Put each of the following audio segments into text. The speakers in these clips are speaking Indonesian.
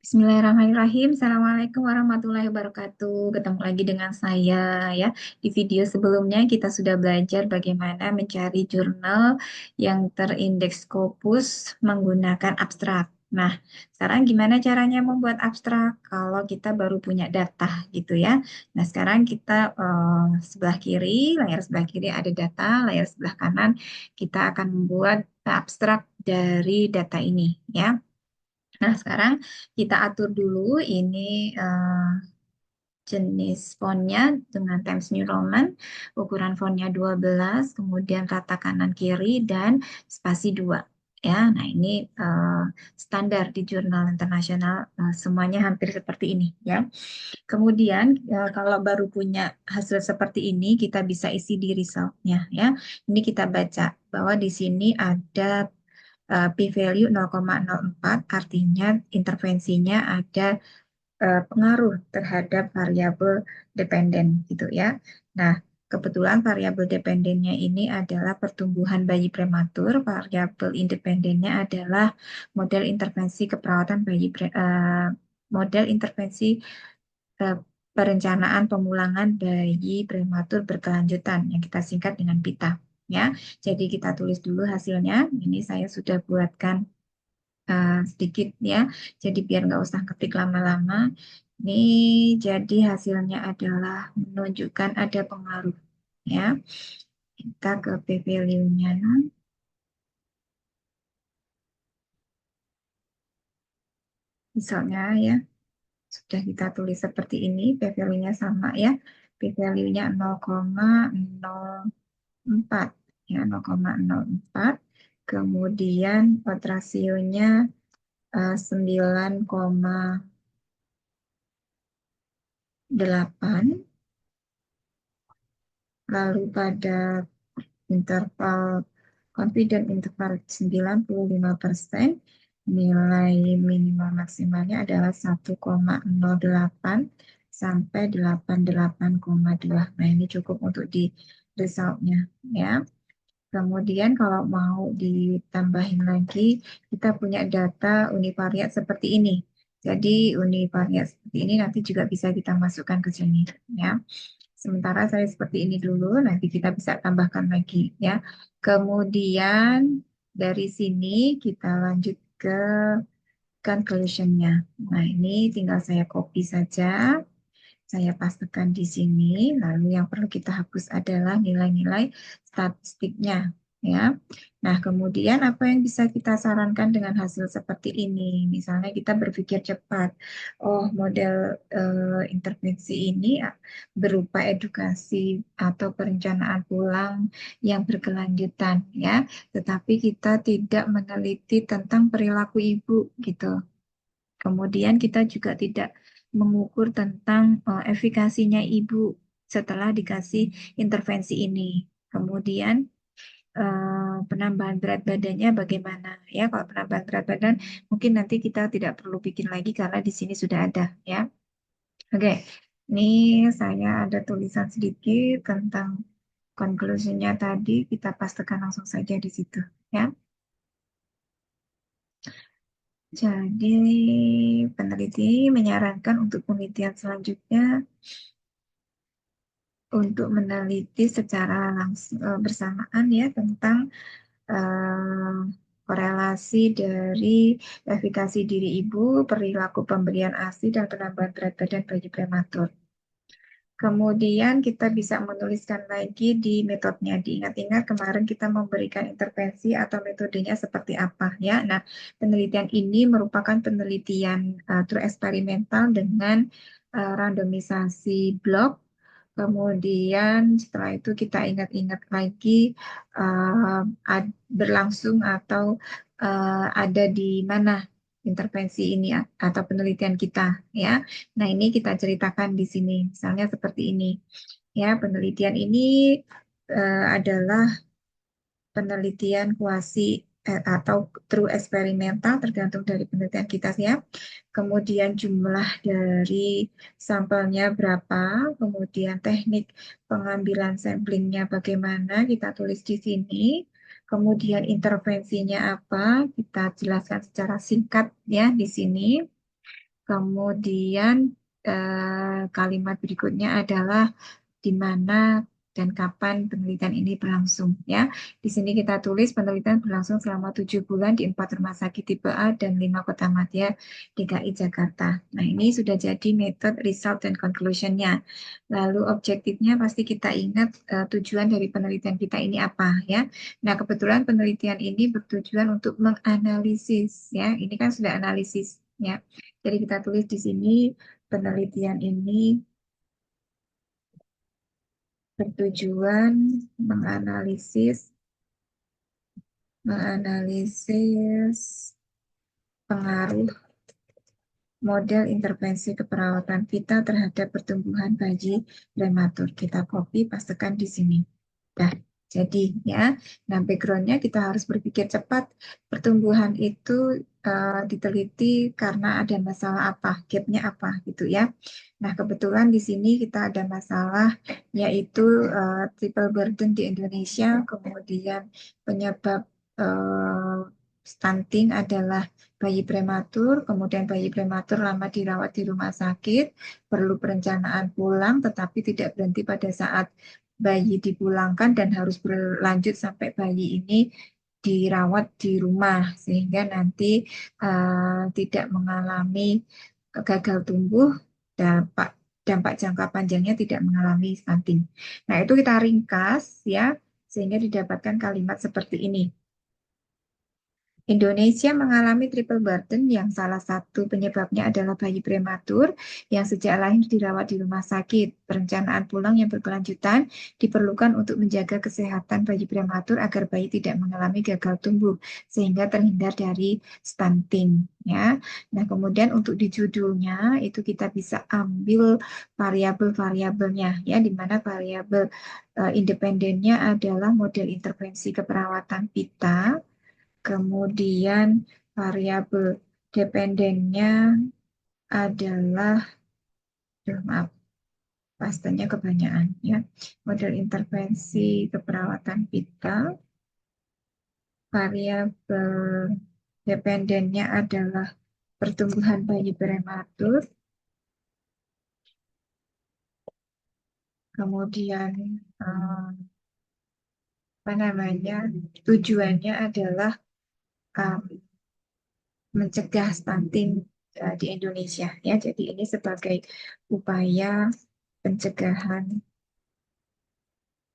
Bismillahirrahmanirrahim. Assalamualaikum warahmatullahi wabarakatuh. Ketemu lagi dengan saya ya. Di video sebelumnya kita sudah belajar bagaimana mencari jurnal yang terindeks Scopus menggunakan abstrak. Nah, sekarang gimana caranya membuat abstrak kalau kita baru punya data gitu ya. Nah, sekarang kita sebelah kiri, layar sebelah kiri ada data, layar sebelah kanan kita akan membuat abstrak dari data ini ya. Nah, sekarang kita atur dulu ini jenis fontnya dengan Times New Roman, ukuran fontnya 12, kemudian rata kanan kiri, dan spasi 2. Ya, nah ini standar di jurnal internasional, semuanya hampir seperti ini ya. Kemudian kalau baru punya hasil seperti ini, kita bisa isi di resultnya ya. Ini kita baca bahwa di sini ada p-value 0,04, artinya intervensinya ada pengaruh terhadap variabel dependen gitu ya. Nah, kebetulan variabel dependennya ini adalah pertumbuhan bayi prematur, variabel independennya adalah model intervensi keperawatan model intervensi eh, perencanaan pemulangan bayi prematur berkelanjutan yang kita singkat dengan PITA ya. Jadi kita tulis dulu hasilnya. Ini saya sudah buatkan sedikit ya. Jadi biar nggak usah ketik lama-lama. Ini jadi hasilnya adalah menunjukkan ada pengaruh ya. Kita ke p-value-nya. Misalnya ya, sudah kita tulis seperti ini, p-value-nya sama ya. P-value-nya 0,04 ya, 0,04. Kemudian odds rasionya 9,8. Lalu pada interval confident interval 95%, nilai minimal maksimalnya adalah 1,08 sampai 88,2. Nah, ini cukup untuk di resultnya ya. Kemudian kalau mau ditambahin lagi, kita punya data univariat seperti ini. Jadi univariat seperti ini nanti juga bisa kita masukkan ke sini ya. Sementara saya seperti ini dulu, nanti kita bisa tambahkan lagi ya. Kemudian dari sini kita lanjut ke conclusion-nya. Nah, ini tinggal saya copy saja. Saya pastekan di sini. Lalu yang perlu kita hapus adalah nilai-nilai statistiknya. Ya. Nah, kemudian apa yang bisa kita sarankan dengan hasil seperti ini? Misalnya kita berpikir cepat. Oh, model intervensi ini berupa edukasi atau perencanaan pulang yang berkelanjutan, ya. Tetapi kita tidak meneliti tentang perilaku ibu, gitu. Kemudian kita juga tidak mengukur tentang efikasinya ibu setelah dikasih intervensi ini. Kemudian penambahan berat badannya bagaimana ya? Kalau penambahan berat badan mungkin nanti kita tidak perlu bikin lagi karena di sini sudah ada ya. Oke, ini saya ada tulisan sedikit tentang conclusion-nya tadi. Kita pastikan langsung saja di situ ya. Jadi, peneliti menyarankan untuk penelitian selanjutnya untuk meneliti secara langsung bersamaan ya tentang eh, korelasi dari efikasi diri ibu, perilaku pemberian ASI, dan penambahan berat badan bayi prematur. Kemudian kita bisa menuliskan lagi di metodenya. Diingat-ingat kemarin kita memberikan intervensi atau metodenya seperti apa ya. Nah, penelitian ini merupakan penelitian true eksperimental dengan randomisasi blok. Kemudian setelah itu kita ingat-ingat lagi berlangsung atau ada di mana intervensi ini atau penelitian kita ya. Nah, ini kita ceritakan di sini. Misalnya seperti ini. Ya, penelitian ini adalah penelitian kuasi atau true eksperimental tergantung dari penelitian kita ya. Kemudian jumlah dari sampelnya berapa, kemudian teknik pengambilan samplingnya bagaimana, kita tulis di sini. Kemudian intervensinya apa, kita jelaskan secara singkat ya di sini. Kemudian kalimat berikutnya adalah di mana dan kapan penelitian ini berlangsung ya. Di sini kita tulis penelitian berlangsung selama 7 bulan di 4 rumah sakit tipe A dan 5 kota madya DKI Jakarta. Nah, ini sudah jadi method, result, dan conclusionnya. Lalu objektifnya pasti kita ingat tujuan dari penelitian kita ini apa ya. Nah, kebetulan penelitian ini bertujuan untuk menganalisis ya. Ini kan sudah analisis ya. Jadi kita tulis di sini penelitian ini bertujuan menganalisis menganalisis pengaruh model intervensi keperawatan kita terhadap pertumbuhan bayi prematur. Kita copy pastekan di sini. Nah, jadi ya, nah backgroundnya kita harus berpikir cepat. Pertumbuhan itu diteliti karena ada masalah apa, gapnya apa gitu ya. Nah, kebetulan di sini kita ada masalah yaitu triple burden di Indonesia, kemudian penyebab eh, stunting adalah bayi prematur, kemudian bayi prematur lama dirawat di rumah sakit, perlu perencanaan pulang, tetapi tidak berhenti pada saat bayi dipulangkan dan harus berlanjut sampai bayi ini dirawat di rumah sehingga nanti tidak mengalami gagal tumbuh, dampak dampak jangka panjangnya tidak mengalami stunting. Nah, itu kita ringkas ya sehingga didapatkan kalimat seperti ini. Indonesia mengalami triple burden yang salah satu penyebabnya adalah bayi prematur yang sejak lahir dirawat di rumah sakit. Perencanaan pulang yang berkelanjutan diperlukan untuk menjaga kesehatan bayi prematur agar bayi tidak mengalami gagal tumbuh sehingga terhindar dari stunting. Ya, nah kemudian untuk di judulnya itu kita bisa ambil variabel-variabelnya ya, di mana variabel independennya adalah model intervensi keperawatan PITA. Kemudian variabel dependennya adalah, maaf, pastanya kebanyakan ya. Model intervensi keperawatan vital. Variabel dependennya adalah pertumbuhan bayi prematur. Kemudian apa namanya? Tujuannya adalah um, mencegah stunting di Indonesia ya. Jadi ini sebagai upaya pencegahan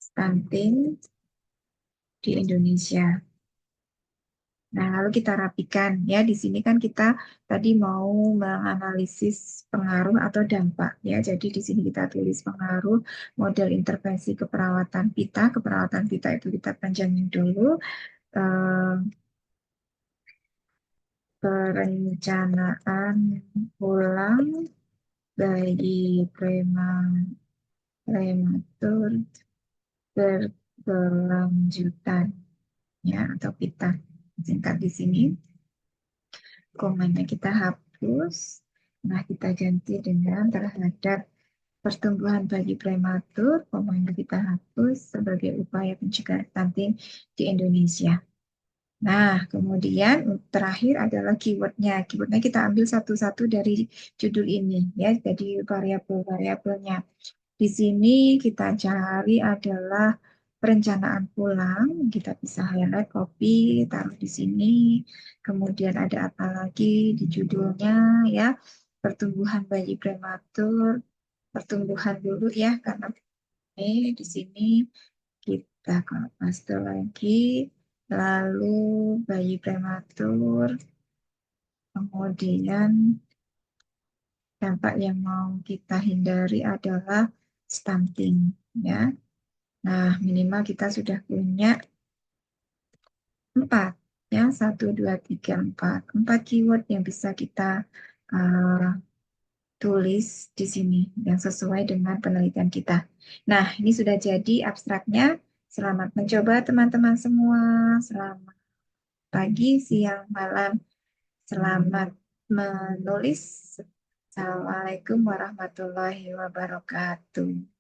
stunting di Indonesia. Nah, lalu kita rapikan ya. Di sini kan kita tadi mau menganalisis pengaruh atau dampak ya. Jadi di sini kita tulis pengaruh model intervensi keperawatan PITA. Keperawatan PITA itu kita panjangin dulu. Eh, Perencanaan pulang bayi prematur berkelanjutan ya atau PITA singkat di sini. Komanya kita hapus. Nah, kita ganti dengan terhadap pertumbuhan bayi prematur. Komanya kita hapus sebagai upaya pencegahan stunting di Indonesia. Nah, kemudian terakhir adalah keywordnya. Keywordnya kita ambil satu-satu dari judul ini, ya. Jadi variabel-variabelnya. Di sini kita cari adalah perencanaan pulang. Kita bisa highlight, copy, taruh di sini. Kemudian ada apa lagi di judulnya ya? Pertumbuhan bayi prematur, pertumbuhan dulu ya karena ini di sini kita paste lagi. Lalu bayi prematur, kemudian dampak yang mau kita hindari adalah stunting ya. Nah, minimal kita sudah punya 4 ya, 1, 2, 3, 4 keyword yang bisa kita uh, tulis di sini yang sesuai dengan penelitian kita. Nah, ini sudah jadi abstraknya. Selamat mencoba teman-teman semua. Selamat pagi, siang, malam. Selamat menulis. Assalamualaikum warahmatullahi wabarakatuh.